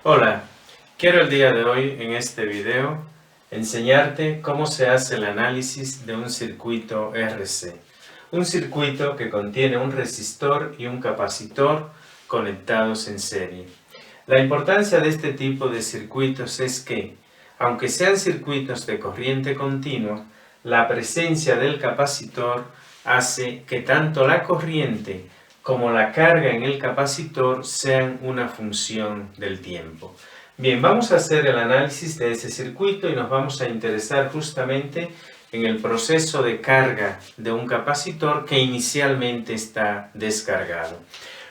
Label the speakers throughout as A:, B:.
A: Hola, quiero el día de hoy en este video enseñarte cómo se hace el análisis de un circuito RC. Un circuito que contiene un resistor y un capacitor conectados en serie. La importancia de este tipo de circuitos es que, aunque sean circuitos de corriente continua, la presencia del capacitor hace que tanto la corriente como la carga en el capacitor sean una función del tiempo. Bien, vamos a hacer el análisis de ese circuito y nos vamos a interesar justamente en el proceso de carga de un capacitor que inicialmente está descargado.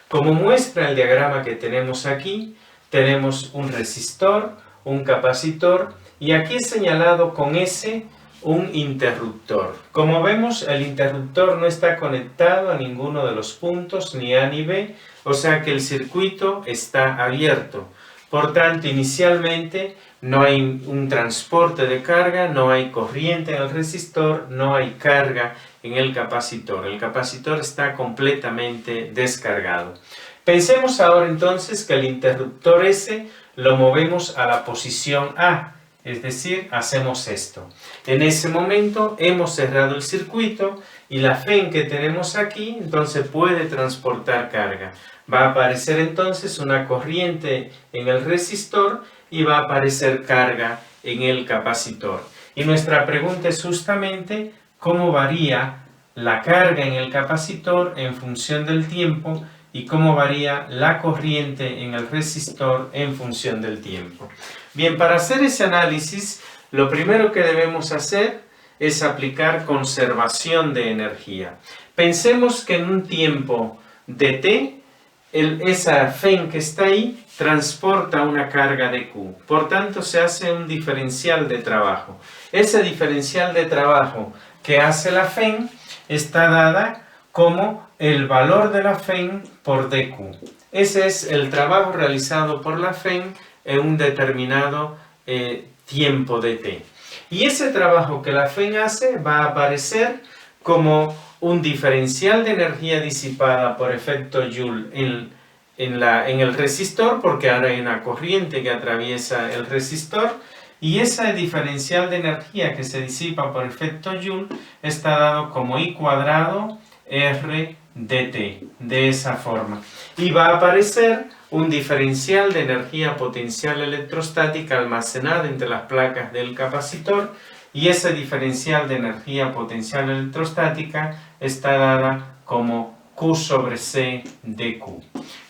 A: Como muestra el diagrama que tenemos aquí, tenemos un resistor, un capacitor y aquí he señalado con S un interruptor. Como vemos, el interruptor no está conectado a ninguno de los puntos, ni A ni B, o sea que el circuito está abierto. Por tanto, inicialmente no hay un transporte de carga, no hay corriente en el resistor, no hay carga en el capacitor. El capacitor está completamente descargado. Pensemos ahora entonces que el interruptor S lo movemos a la posición A. Es decir, hacemos esto. En ese momento hemos cerrado el circuito y la FEN que tenemos aquí entonces puede transportar carga. Va a aparecer entonces una corriente en el resistor y va a aparecer carga en el capacitor. Y nuestra pregunta es justamente cómo varía la carga en el capacitor en función del tiempo y cómo varía la corriente en el resistor en función del tiempo. Bien, para hacer ese análisis, lo primero que debemos hacer es aplicar conservación de energía. Pensemos que en un tiempo de t, esa FEN que está ahí transporta una carga de Q. Por tanto, se hace un diferencial de trabajo. Ese diferencial de trabajo que hace la FEN está dada como el valor de la FEN por dQ. Ese es el trabajo realizado por la FEN en un determinado tiempo de t. Y ese trabajo que la FEN hace va a aparecer como un diferencial de energía disipada por efecto Joule en el resistor, porque ahora hay una corriente que atraviesa el resistor, y ese diferencial de energía que se disipa por efecto Joule está dado como I cuadrado R dt, de esa forma. Y va a aparecer un diferencial de energía potencial electrostática almacenada entre las placas del capacitor, y ese diferencial de energía potencial electrostática está dada como Q sobre C de Q.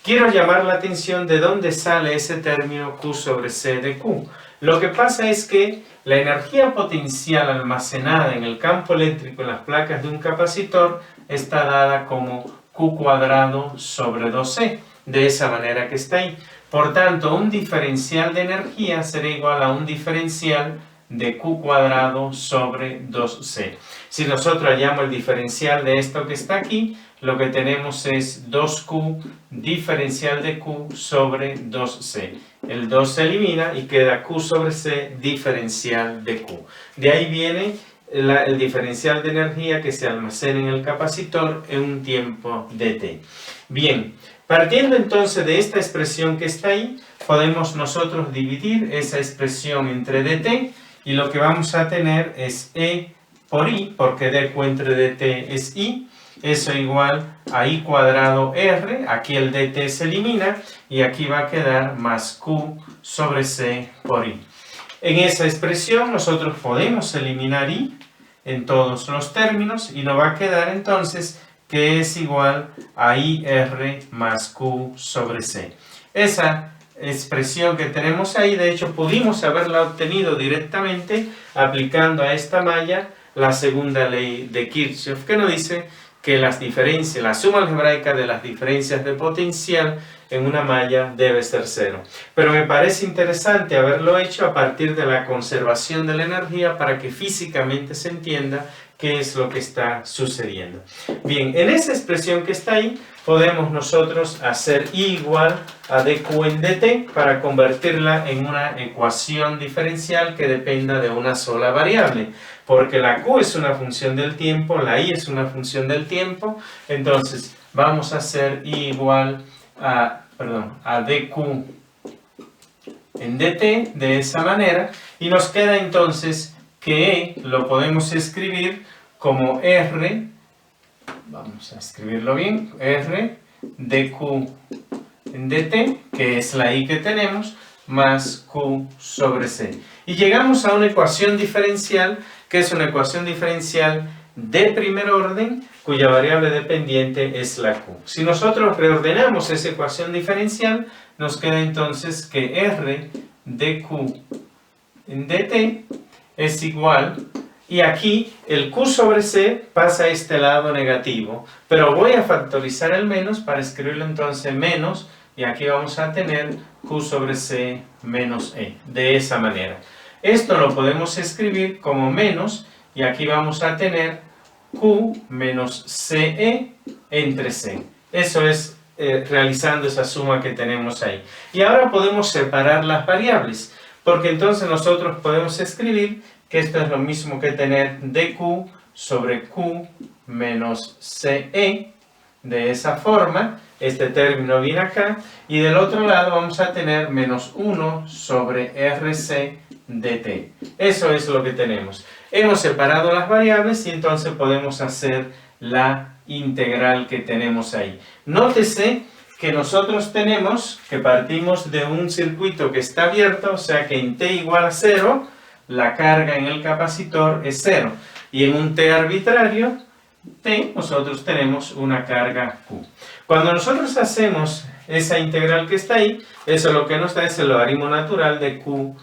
A: Quiero llamar la atención de dónde sale ese término Q sobre C de Q. Lo que pasa es que la energía potencial almacenada en el campo eléctrico en las placas de un capacitor está dada como Q cuadrado sobre 2C, de esa manera que está ahí. Por tanto, un diferencial de energía será igual a un diferencial de Q cuadrado sobre 2C. Si nosotros hallamos el diferencial de esto que está aquí, lo que tenemos es 2Q diferencial de Q sobre 2C. El 2 se elimina y queda Q sobre C diferencial de Q. De ahí viene el diferencial de energía que se almacena en el capacitor en un tiempo de t. Bien, partiendo entonces de esta expresión que está ahí, podemos nosotros dividir esa expresión entre dt y lo que vamos a tener es E por I, porque dQ entre dt es I. Eso igual a I cuadrado R, aquí el dt se elimina y aquí va a quedar más Q sobre C por I. En esa expresión nosotros podemos eliminar I en todos los términos y nos va a quedar entonces que es igual a IR más Q sobre C. Esa expresión que tenemos ahí, de hecho, pudimos haberla obtenido directamente aplicando a esta malla la segunda ley de Kirchhoff, que nos dice que las diferencias, la suma algebraica de las diferencias de potencial en una malla debe ser cero. Pero me parece interesante haberlo hecho a partir de la conservación de la energía para que físicamente se entienda qué es lo que está sucediendo. Bien, en esa expresión que está ahí, podemos nosotros hacer I igual a dQ en dt para convertirla en una ecuación diferencial que dependa de una sola variable. Porque la Q es una función del tiempo, la I es una función del tiempo, entonces vamos a hacer I igual a dQ en dt de esa manera, y nos queda entonces que E lo podemos escribir como R, vamos a escribirlo bien, R de Q en dt, que es la I que tenemos, más Q sobre C. Y llegamos a una ecuación diferencial, que es una ecuación diferencial de primer orden, cuya variable dependiente es la Q. Si nosotros reordenamos esa ecuación diferencial, nos queda entonces que R de Q en dt es igual, y aquí el Q sobre C pasa a este lado negativo, pero voy a factorizar el menos para escribirlo entonces menos, y aquí vamos a tener Q sobre C menos E, de esa manera. Esto lo podemos escribir como menos, y aquí vamos a tener Q menos CE entre C. Eso es realizando esa suma que tenemos ahí. Y ahora podemos separar las variables, porque entonces nosotros podemos escribir que esto es lo mismo que tener dq sobre q menos ce, de esa forma. Este término viene acá, y del otro lado vamos a tener menos 1 sobre rc dt. Eso es lo que tenemos. Hemos separado las variables y entonces podemos hacer la integral que tenemos ahí. Nótese que nosotros tenemos que partimos de un circuito que está abierto, o sea que en t igual a 0, la carga en el capacitor es 0. Y en un t arbitrario, t, nosotros tenemos una carga q. Cuando nosotros hacemos esa integral que está ahí, eso lo que nos da es el logaritmo natural de q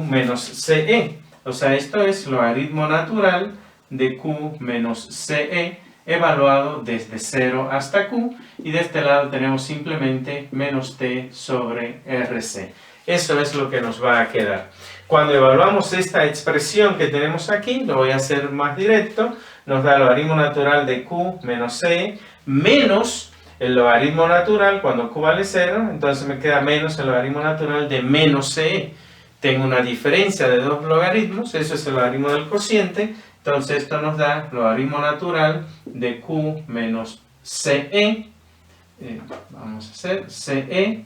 A: menos ce. O sea, esto es logaritmo natural de q menos ce evaluado desde 0 hasta q, y de este lado tenemos simplemente menos t sobre rc. Eso es lo que nos va a quedar. Cuando evaluamos esta expresión que tenemos aquí, lo voy a hacer más directo, nos da el logaritmo natural de q menos ce menos el logaritmo natural cuando q vale 0, entonces me queda menos el logaritmo natural de menos ce. Tengo una diferencia de dos logaritmos, eso es el logaritmo del cociente, entonces esto nos da logaritmo natural de q menos ce, vamos a hacer ce,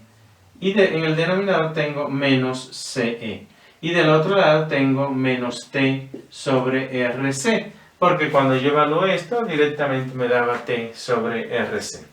A: y en el denominador tengo menos ce. Y del otro lado tengo menos t sobre rc, porque cuando yo evalúo esto, directamente me daba t sobre rc.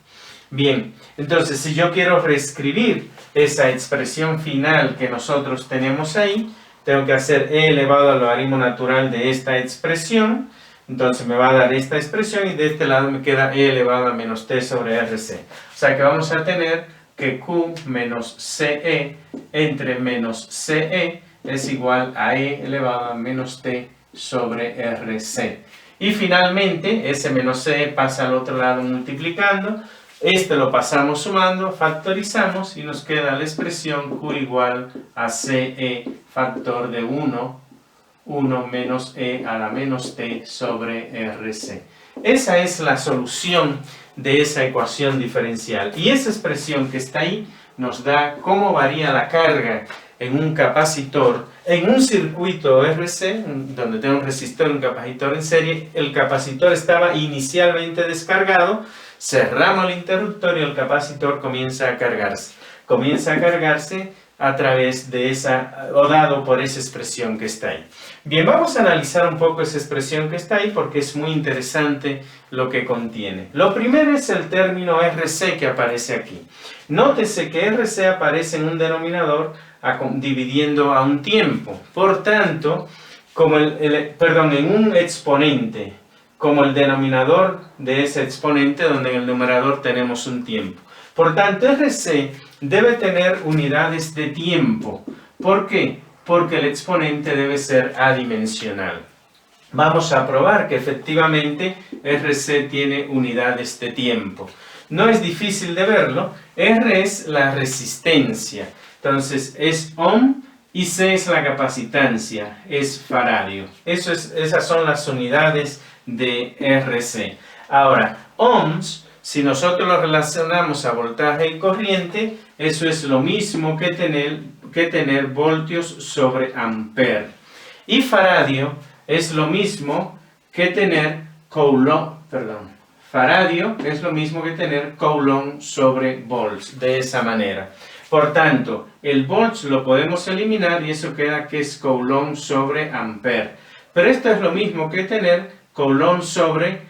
A: Bien, entonces si yo quiero reescribir esa expresión final que nosotros tenemos ahí, tengo que hacer e elevado al logaritmo natural de esta expresión, entonces me va a dar esta expresión, y de este lado me queda e elevado a menos t sobre rc. O sea que vamos a tener que q menos ce entre menos ce es igual a e elevado a menos t sobre rc. Y finalmente, ese menos ce pasa al otro lado multiplicando. Este lo pasamos sumando, factorizamos, y nos queda la expresión q igual a ce factor de 1 menos e a la menos t sobre rc. Esa es la solución de esa ecuación diferencial. Y esa expresión que está ahí nos da cómo varía la carga en un capacitor, en un circuito RC, donde tengo un resistor y un capacitor en serie. El capacitor estaba inicialmente descargado, cerramos el interruptor y el capacitor comienza a cargarse. Comienza a cargarse a través de esa, o dado por esa expresión que está ahí. Bien, vamos a analizar un poco esa expresión que está ahí, porque es muy interesante lo que contiene. Lo primero es el término RC que aparece aquí. Nótese que RC aparece en un denominador dividiendo a un tiempo. Por tanto, como en un exponente, como el denominador de ese exponente, donde en el numerador tenemos un tiempo. Por tanto, RC debe tener unidades de tiempo. ¿Por qué? Porque el exponente debe ser adimensional. Vamos a probar que efectivamente RC tiene unidades de tiempo. No es difícil de verlo. R es la resistencia, entonces es ohm, y C es la capacitancia, es faradio. Esas son las unidades de RC. Ahora, ohms, si nosotros lo relacionamos a voltaje y corriente, eso es lo mismo que tener voltios sobre ampere. Y faradio es lo mismo que tener faradio es lo mismo que tener coulomb sobre volts, de esa manera. Por tanto, el volts lo podemos eliminar y eso queda que es coulomb sobre ampere. Pero esto es lo mismo que tener coulomb sobre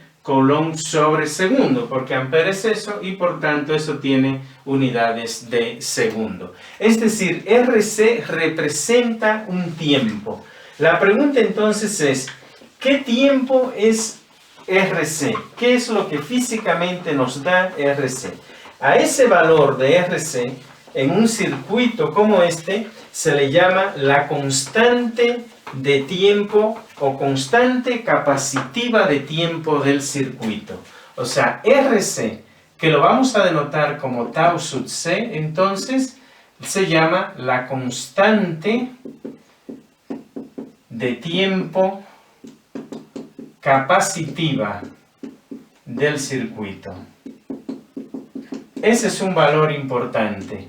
A: segundo, porque ampere es eso y por tanto eso tiene unidades de segundo. Es decir, RC representa un tiempo. La pregunta entonces es, ¿qué tiempo es RC? ¿Qué es lo que físicamente nos da RC? A ese valor de RC, en un circuito como este, se le llama la constante de tiempo o constante capacitiva de tiempo del circuito. O sea, RC, que lo vamos a denotar como tau sub C, entonces se llama la constante de tiempo capacitiva del circuito. Ese es un valor importante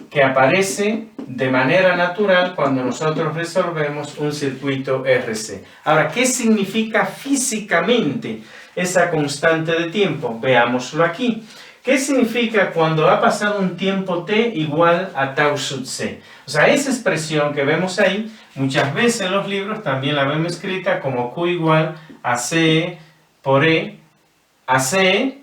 A: que aparece de manera natural cuando nosotros resolvemos un circuito RC. Ahora, ¿qué significa físicamente esa constante de tiempo? Veámoslo aquí. ¿Qué significa cuando ha pasado un tiempo t igual a tau sub c? O sea, esa expresión que vemos ahí, muchas veces en los libros también la vemos escrita como q igual a c por e, a c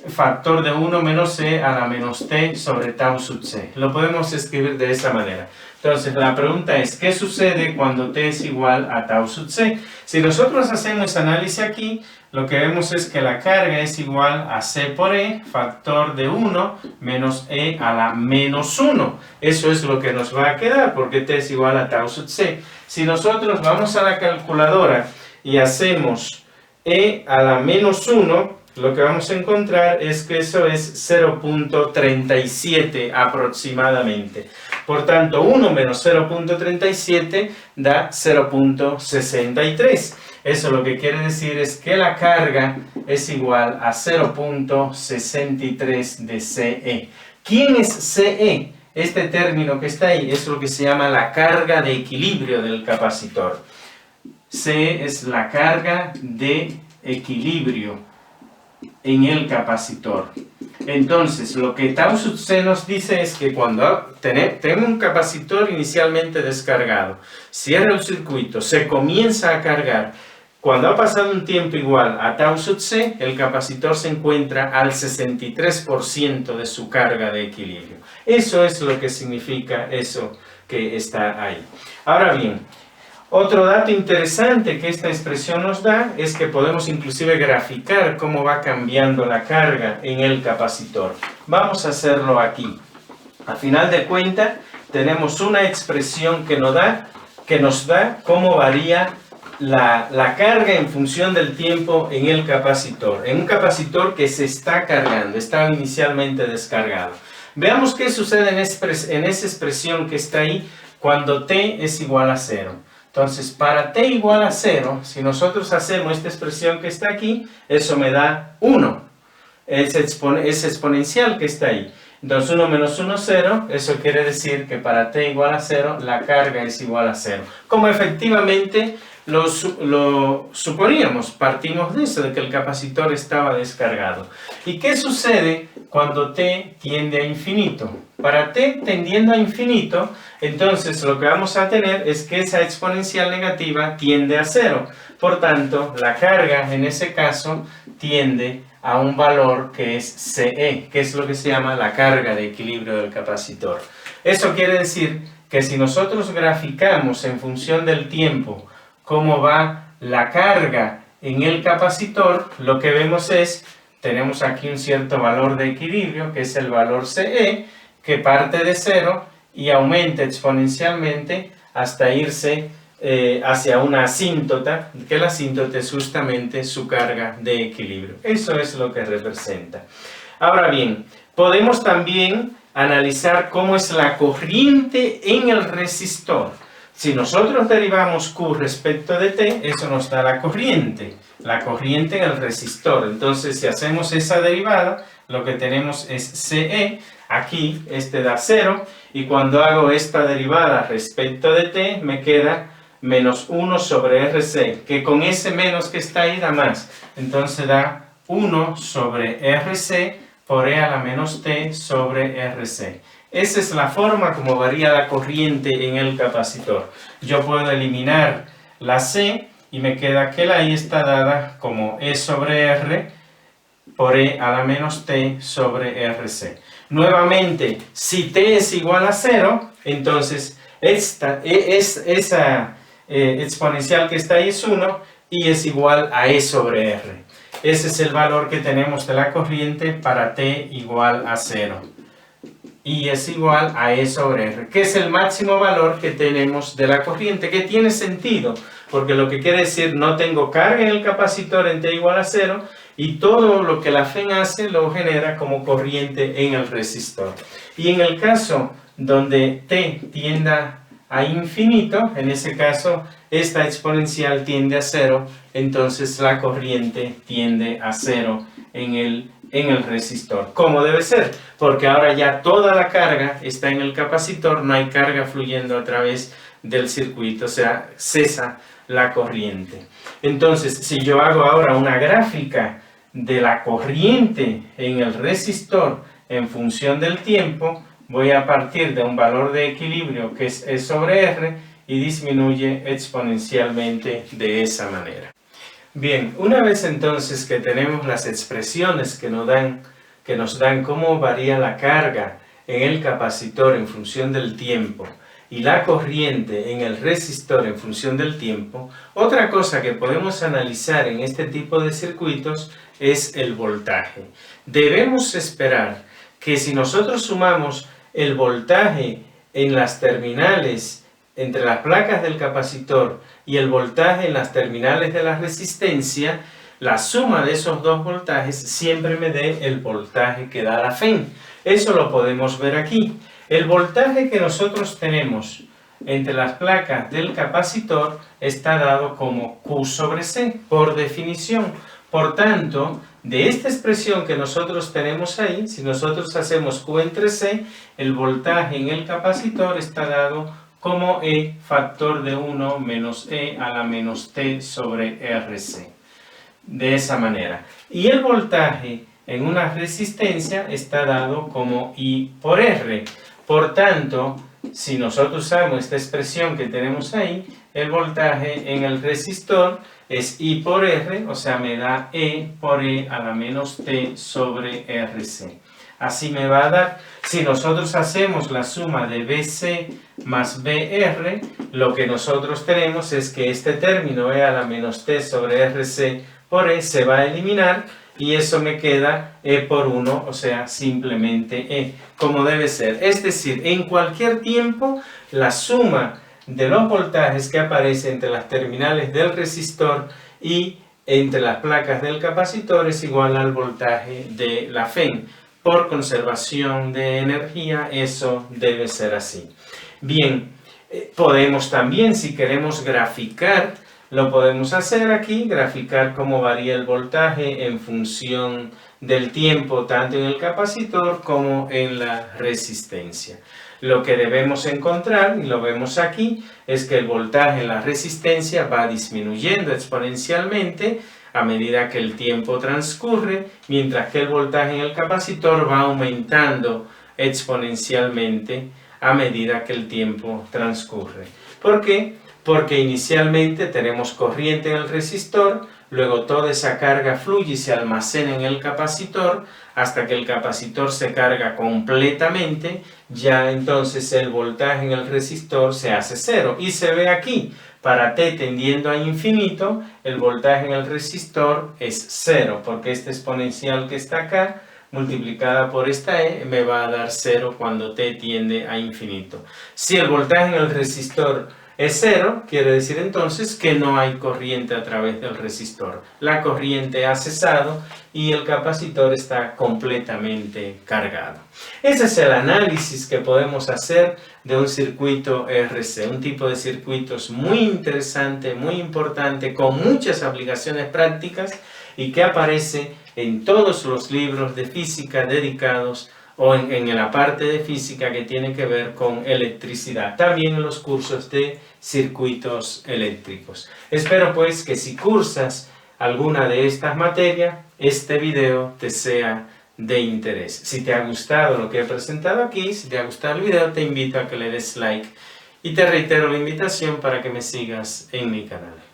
A: factor de 1 menos c a la menos t sobre tau sub c. Lo podemos escribir de esa manera. Entonces, la pregunta es, ¿qué sucede cuando t es igual a tau sub c? Si nosotros hacemos análisis aquí, lo que vemos es que la carga es igual a c por e, factor de 1 menos e a la menos 1. Eso es lo que nos va a quedar, porque t es igual a tau sub c. Si nosotros vamos a la calculadora y hacemos e a la menos 1, lo que vamos a encontrar es que eso es 0.37 aproximadamente. Por tanto, 1 menos 0.37 da 0.63. Eso lo que quiere decir es que la carga es igual a 0.63 de CE. ¿Quién es CE? Este término que está ahí es lo que se llama la carga de equilibrio del capacitor. CE es la carga de equilibrio en el capacitor. Entonces, lo que tau sub c nos dice es que cuando tengo un capacitor inicialmente descargado, cierra el circuito, se comienza a cargar, cuando ha pasado un tiempo igual a tau sub c, el capacitor se encuentra al 63% de su carga de equilibrio. Eso es lo que significa eso que está ahí. Ahora bien, otro dato interesante que esta expresión nos da es que podemos inclusive graficar cómo va cambiando la carga en el capacitor. Vamos a hacerlo aquí. A final de cuentas, tenemos una expresión que nos da cómo varía la carga en función del tiempo en el capacitor. En un capacitor que se está cargando, estaba inicialmente descargado. Veamos qué sucede en esa expresión que está ahí cuando t es igual a 0. Entonces, para t igual a 0, si nosotros hacemos esta expresión que está aquí, eso me da 1. Es exponencial que está ahí. Entonces, 1 menos 1, 0. Eso quiere decir que para t igual a 0, la carga es igual a 0. Como efectivamente lo suponíamos, partimos de eso, de que el capacitor estaba descargado. ¿Y qué sucede cuando t tiende a infinito? Para t tendiendo a infinito, entonces lo que vamos a tener es que esa exponencial negativa tiende a 0. Por tanto, la carga en ese caso tiende a un valor que es CE, que es lo que se llama la carga de equilibrio del capacitor. Eso quiere decir que si nosotros graficamos en función del tiempo cómo va la carga en el capacitor, lo que vemos es, tenemos aquí un cierto valor de equilibrio, que es el valor CE, que parte de 0 y aumenta exponencialmente hasta irse hacia una asíntota, que la asíntota es justamente su carga de equilibrio. Eso es lo que representa. Ahora bien, podemos también analizar cómo es la corriente en el resistor. Si nosotros derivamos Q respecto de T, eso nos da la corriente en el resistor. Entonces, si hacemos esa derivada, lo que tenemos es CE. Aquí, este da 0, y cuando hago esta derivada respecto de t, me queda menos 1 sobre RC, que con ese menos que está ahí da más. Entonces da 1 sobre RC por E a la menos T sobre RC. Esa es la forma como varía la corriente en el capacitor. Yo puedo eliminar la C y me queda que la I está dada como E sobre R por E a la menos T sobre RC. Nuevamente, si T es igual a 0, entonces esa exponencial que está ahí es 1 y es igual a E sobre R. Ese es el valor que tenemos de la corriente para T igual a 0. Y es igual a E sobre R, que es el máximo valor que tenemos de la corriente, que tiene sentido, porque lo que quiere decir, no tengo carga en el capacitor en T igual a 0, y todo lo que la FEN hace lo genera como corriente en el resistor. Y en el caso donde T tienda a infinito, en ese caso esta exponencial tiende a 0, entonces la corriente tiende a 0 en el resistor. ¿Cómo debe ser? Porque ahora ya toda la carga está en el capacitor, no hay carga fluyendo a través del circuito, o sea, cesa la corriente. Entonces, si yo hago ahora una gráfica de la corriente en el resistor en función del tiempo, voy a partir de un valor de equilibrio que es E sobre R y disminuye exponencialmente de esa manera. Bien, una vez entonces que tenemos las expresiones que nos dan cómo varía la carga en el capacitor en función del tiempo y la corriente en el resistor en función del tiempo, otra cosa que podemos analizar en este tipo de circuitos es el voltaje. Debemos esperar que si nosotros sumamos el voltaje en las terminales entre las placas del capacitor y el voltaje en las terminales de la resistencia, la suma de esos dos voltajes siempre me dé el voltaje que da la FEN. Eso lo podemos ver aquí. El voltaje que nosotros tenemos entre las placas del capacitor está dado como Q sobre C, por definición. Por tanto, de esta expresión que nosotros tenemos ahí, si nosotros hacemos Q entre C, el voltaje en el capacitor está dado como E factor de 1 menos E a la menos T sobre RC. De esa manera. Y el voltaje en una resistencia está dado como I por R. Por tanto, si nosotros usamos esta expresión que tenemos ahí, el voltaje en el resistor es I por R, o sea, me da E por E a la menos T sobre RC. Así me va a dar, si nosotros hacemos la suma de BC más BR, lo que nosotros tenemos es que este término E a la menos T sobre RC por E se va a eliminar y eso me queda E por 1, o sea, simplemente E, como debe ser. Es decir, en cualquier tiempo, la suma de los voltajes que aparecen entre las terminales del resistor y entre las placas del capacitor es igual al voltaje de la FEN. Por conservación de energía, eso debe ser así. Bien, podemos también, si queremos graficar, lo podemos hacer aquí, graficar cómo varía el voltaje en función del tiempo, tanto en el capacitor como en la resistencia. Lo que debemos encontrar, y lo vemos aquí, es que el voltaje en la resistencia va disminuyendo exponencialmente a medida que el tiempo transcurre, mientras que el voltaje en el capacitor va aumentando exponencialmente a medida que el tiempo transcurre. ¿Por qué? Porque inicialmente tenemos corriente en el resistor, luego toda esa carga fluye y se almacena en el capacitor hasta que el capacitor se carga completamente, ya entonces el voltaje en el resistor se hace 0 y se ve aquí. Para T tendiendo a infinito, el voltaje en el resistor es 0, porque esta exponencial que está acá, multiplicada por esta E, me va a dar 0 cuando T tiende a infinito. Si el voltaje en el resistor es 0, quiere decir entonces que no hay corriente a través del resistor. La corriente ha cesado y el capacitor está completamente cargado. Ese es el análisis que podemos hacer de un circuito RC, un tipo de circuitos muy interesante, muy importante, con muchas aplicaciones prácticas y que aparece en todos los libros de física dedicados o en la parte de física que tiene que ver con electricidad, también en los cursos de circuitos eléctricos. Espero pues que si cursas alguna de estas materias, este video te sea de interés. Si te ha gustado lo que he presentado aquí, si te ha gustado el video, te invito a que le des like y te reitero la invitación para que me sigas en mi canal.